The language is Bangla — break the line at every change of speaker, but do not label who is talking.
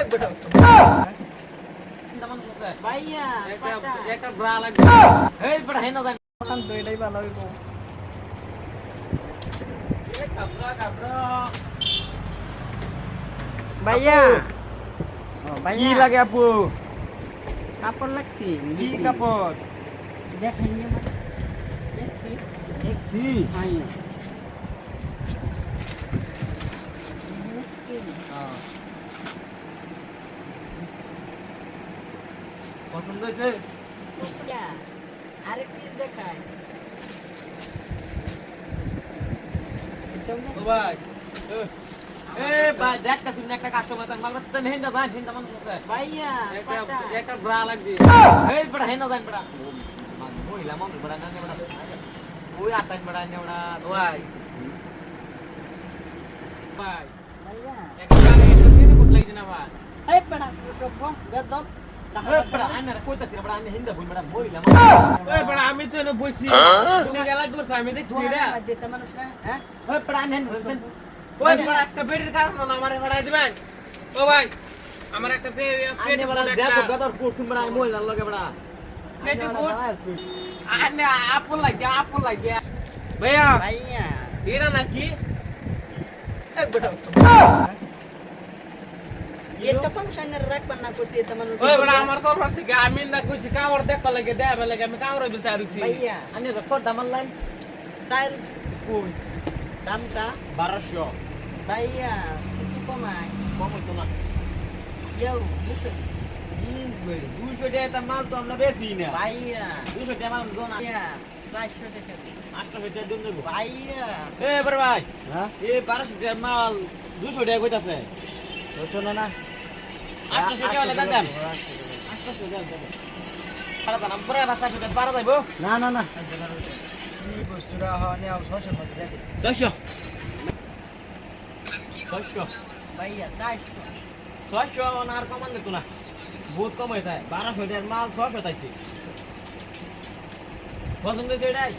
এক বেটা
ভাইয়া
একটা ব্রা লাগবে এই বেটা হেন দেন
পটান তো এটাই ভালো হইব
এই কাবরা
ভাইয়া
কি
ভাইয়া
লাগে আপু
কাপড় লাগছি
কি কাপড়
দেখেন যে মানে
দেখছি পছন্দ হয়েছে
আরে পিস দেখায়
ও ভাই এ ভাই দেখটা শুনে একটা কাস্টমার তান মাল তো নেই না জান হিন্দা মানুষ আছে
ভাইয়া
একটা ব্রা লাগবে এই বড় হেন জান বড় মহিলা মানুষ বড় না বড় ওই আতান বড় না বড় ভাই ভাই
ভাইয়া
একটা ফেরি কোট লাগি না ভাই
এই বড়া সব গদম
এই বড় আন্না কইতা ছিল বড় আন্না হিন্দা বই বড় মহিলা ওই বড় আমি তো এনে বসি তুমি গেলা দূর আমি দেখছি রে
দিতে মানুষ না হ্যাঁ
ওই বড় আন্না
ওই বড় একটা বেডির কারণ না আমারে বাড়াই দিবেন ও ভাই আমার একটা পেটি
বড় দেখো গদর কোট তুমি বড় মহিলা লগে বড়
পেটি কোট আনে আপন লাগে ভাইয়া
ভাইয়া
এরা নাকি
এক বেটা
এটা ফাংশনের রাখবার না করছি এটা মানুষ
ওই বড় আমার সরবার থেকে আমি না কইছি কাওর দেখবা লাগে দেবা লাগে আমি কাওর বিচারছি
ভাইয়া
আন্না তো সর দাম লাইন
সাইল
কই
দামটা
1200
ভাইয়া কিছু কমায়
কম হইতো না
ইউ 200
200 টাকা মাল তো আমরা বেশি না
ভাইয়া
200 টাকা মাল দোনা
ভাইয়া 400 টাকা দিন।
800 টাকা দিন দেবো
ভাইয়া
এ বড় ভাই
হ্যাঁ
এ 1200 টাকা মাল 200 টাকা কইতাছে
হতো না
800 টাকা হলে দেন 800 টাকা দেন আরে দাম পরে 500 টাকা পারা যাইবো
না না না এই বস্তুটা হনে 600 মধ্যে রেখে
600 600
ভাইয়া 400
600 আর কমান দিত না বহুত কম হয়ে যায় 1200 টাকার মাল 600 তাইছে পছন্দ হয়েছে এটাই